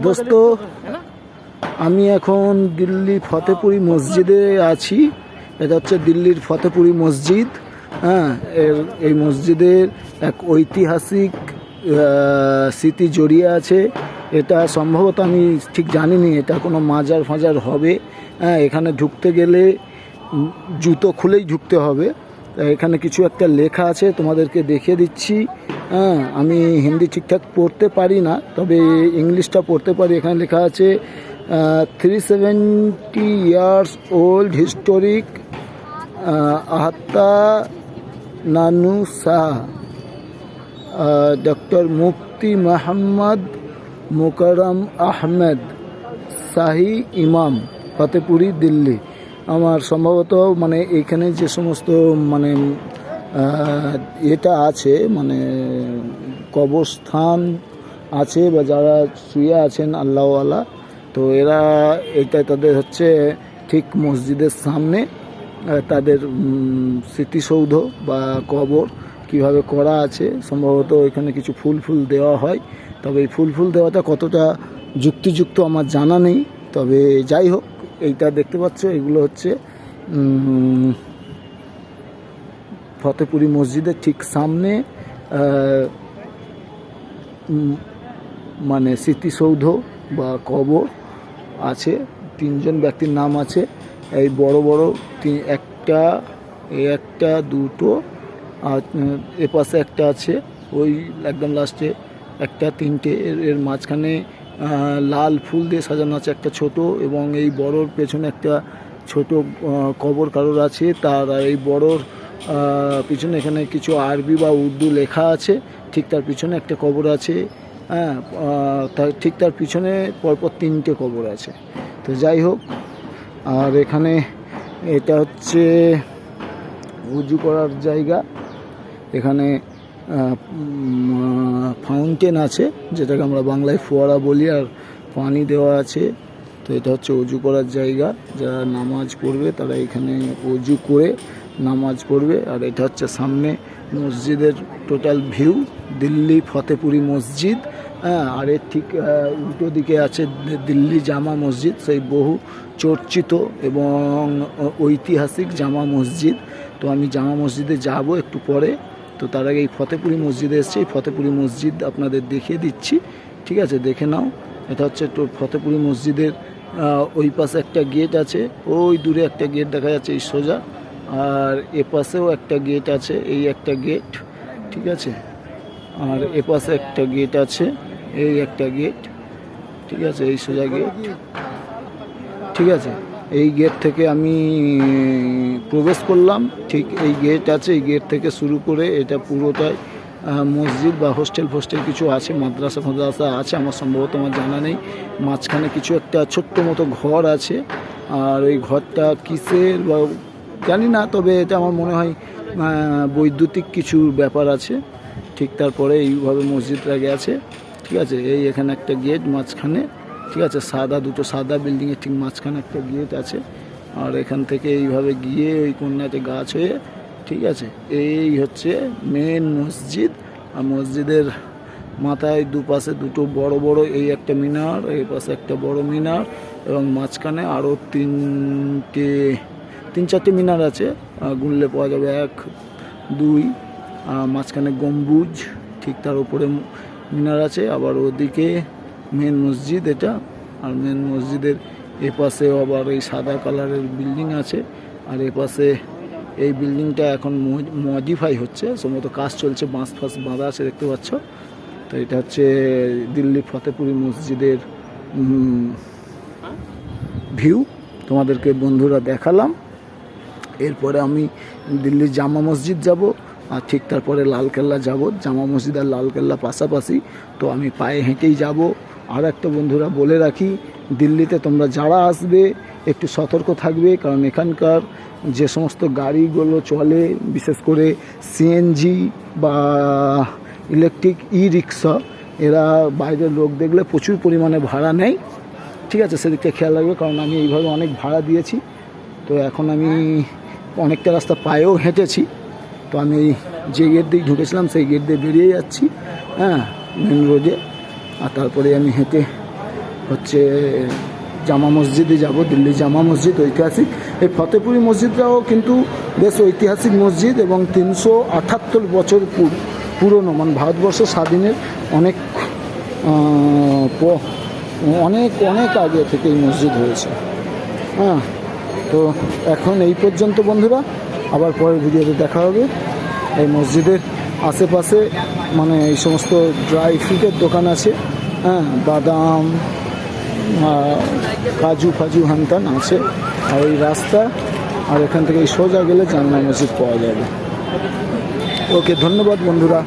দোস্ত, আমি এখন দিল্লি ফতেপুরি মসজিদে আছি। এটা হচ্ছে দিল্লির ফতেপুরি মসজিদ। হ্যাঁ, এই মসজিদের এক ঐতিহাসিক স্মৃতি জড়িয়ে আছে। এটা সম্ভবত, আমি ঠিক জানিনি এটা কোনো মাজার ফাজার হবে। হ্যাঁ, এখানে ঢুকতে গেলে জুতো খুলেই ঢুকতে হবে। এখানে কিছু একটা লেখা আছে, তোমাদেরকে দেখিয়ে দিচ্ছি। হ্যাঁ, আমি হিন্দি ঠিকঠাক পড়তে পারি না, তবে ইংলিশটা পড়তে পারি। এখানে লেখা আছে 370 ইয়ার্স ওল্ড হিস্টোরিক আহতা নানু শাহ ডক্টর মুফতি মোহাম্মদ মোকাররম আহমেদ শাহী ইমাম, ফতেপুরি, দিল্লি। আমার সম্ভবত মানে এইখানে যে সমস্ত মানে এটা আছে, মানে কবরস্থান আছে বা যারা শুয়ে আছেন আল্লাহওয়ালা, তো এরা এটা তাদের হচ্ছে ঠিক মসজিদের সামনে তাদের স্মৃতিসৌধ বা কবর কিভাবে করা আছে। সম্ভবত এখানে কিছু ফুল দেওয়া হয়, তবে এই ফুল দেওয়াটা কতটা যুক্তিযুক্ত আমার জানা নেই। তবে যাই হোক, এইটা দেখতে পাচ্ছ, এগুলো হচ্ছে ফতেপুরি মসজিদের ঠিক সামনে মানে স্মৃতিসৌধ বা কবর আছে। তিনজন ব্যক্তির নাম আছে। এই বড় একটা দুটো, আর এপাশে একটা আছে, ওই একদম লাস্টে একটা, তিনটে। এর মাঝখানে লাল ফুল দিয়ে সাজানো আছে একটা ছোট, এবং এই বড়োর পেছনে একটা ছোট কবর কারোর আছে। তার এই বড়োর পিছনে এখানে কিছু আরবি বা উর্দু লেখা আছে। ঠিক তার পিছনে একটা কবর আছে। হ্যাঁ, ঠিক তার পিছনে পরপর তিনটে কবর আছে। তো যাই হোক, আর এখানে এটা হচ্ছে উজু করার জায়গা। এখানে ফাউন্টেন আছে, যেটাকে আমরা বাংলায় ফোয়ারা বলি, আর পানি দেওয়া আছে। তো এটা হচ্ছে উজু করার জায়গা। যারা নামাজ পড়বে তারা এখানে উজু করে নামাজ পড়বে। আর এটা হচ্ছে সামনে মসজিদের টোটাল ভিউ, দিল্লি ফতেপুরি মসজিদ। হ্যাঁ, আর এর ঠিক উল্টো দিকে আছে দিল্লি জামা মসজিদ, সেই বহু চর্চিত এবং ঐতিহাসিক জামা মসজিদ। তো আমি জামা মসজিদে যাব একটু পরে। তো তার আগে এই ফতেপুরি মসজিদে এসেছি। এই ফতেপুরি মসজিদ আপনাদের দেখিয়ে দিচ্ছি, ঠিক আছে? দেখে নাও। এটা হচ্ছে তো ফতেপুরি মসজিদের ওই পাশে একটা গেট আছে, ওই দূরে একটা গেট দেখা যাচ্ছে এই সোজা, আর এ পাশেও একটা গেট আছে, এই একটা গেট, ঠিক আছে? আর এ পাশে একটা গেট আছে, এই একটা গেট, ঠিক আছে? এই সোজা গেট, ঠিক আছে? এই গেট থেকে আমি প্রবেশ করলাম। ঠিক এই গেট আছে, এই গেট থেকে শুরু করে এটা পুরোটাই মসজিদ বা হোস্টেল কিছু আছে, মাদ্রাসা আছে আমার সম্ভবত, আমার জানা নেই। মাঝখানে কিছু একটা ছোট্ট মতো ঘর আছে, আর ওই ঘরটা কিসের বা জানি না, তবে এটা আমার মনে হয় বৈদ্যুতিক কিছু ব্যাপার আছে। ঠিক তারপরে এইভাবে মসজিদটা গেছে, ঠিক আছে? এই এখানে একটা গেট মাঝখানে, ঠিক আছে? দুটো সাদা বিল্ডিংয়ের ঠিক মাঝখানে একটা গেট আছে। আর এখান থেকে এইভাবে গিয়ে ওই কোণাতে গাছ হয়ে, ঠিক আছে, এই হচ্ছে মেন মসজিদ। আর মসজিদের মাথায় দুপাশে দুটো বড় এই একটা মিনার, এই পাশে একটা বড় মিনার, এবং মাঝখানে আরও তিন চারটে মিনার আছে, গুনলে পাওয়া যাবে 1 2, মাঝখানে গম্বুজ, ঠিক তার উপরে মিনার আছে। আবার ওদিকে মেন মসজিদ এটা, আর মেন মসজিদের এপাশে আবার এই সাদা কালারের বিল্ডিং আছে। আর এপাশে এই বিল্ডিংটা এখন মডিফাই হচ্ছে, সম্ভবত কাজ চলছে, বাঁশ ফাঁস বাঁধা আছে, দেখতে পাচ্ছ। তো এটা হচ্ছে দিল্লি ফতেপুরি মসজিদের ভিউ, তোমাদেরকে বন্ধুরা দেখালাম। এরপরে আমি দিল্লির জামা মসজিদ যাব, আর ঠিক তারপরে লালকেল্লা যাব। জামা মসজিদ আর লালকেল্লা পাশাপাশি, তো আমি পায়ে হেঁটেই যাব। আর একটা বন্ধুরা বলে রাখি, দিল্লিতে তোমরা যারা আসবে একটু সতর্ক থাকবে, কারণ এখানকার যে সমস্ত গাড়িগুলো চলে, বিশেষ করে সিএনজি বা ইলেকট্রিক রিক্সা, এরা বাইরের লোক দেখলে প্রচুর পরিমাণে ভাড়া নেয়, ঠিক আছে? সেদিকটা খেয়াল রাখবে, কারণ আমি এইভাবে অনেক ভাড়া দিয়েছি। তো এখন আমি অনেকটা রাস্তা পায়েও হেঁটেছি। তো আমি যে গেট দিয়ে ঢুকেছিলাম সেই গেট দিয়ে বেরিয়ে যাচ্ছি, হ্যাঁ, মেন রোডে। আর তারপরে আমি হেঁটে হচ্ছে জামা মসজিদে যাব, দিল্লি জামা মসজিদ ঐতিহাসিক। এই ফতেপুরি মসজিদটাও কিন্তু বেশ ঐতিহাসিক মসজিদ এবং 378 বছর পুরনো, মানে ভারতবর্ষ স্বাধীনের অনেক অনেক অনেক আগে থেকে এই মসজিদ হয়েছে। হ্যাঁ, তো এখন এই পর্যন্ত বন্ধুরা, আবার পরের ভিডিওতে দেখা হবে। এই মসজিদের আশেপাশে মানে এই সমস্ত ড্রাই ফ্রুটের দোকান আছে, হ্যাঁ, বাদাম, কাজু ফাজু হানতান আছে। আর এই রাস্তা, আর এখান থেকে সোজা গেলে জামা মসজিদ পাওয়া যাবে। ওকে, ধন্যবাদ বন্ধুরা।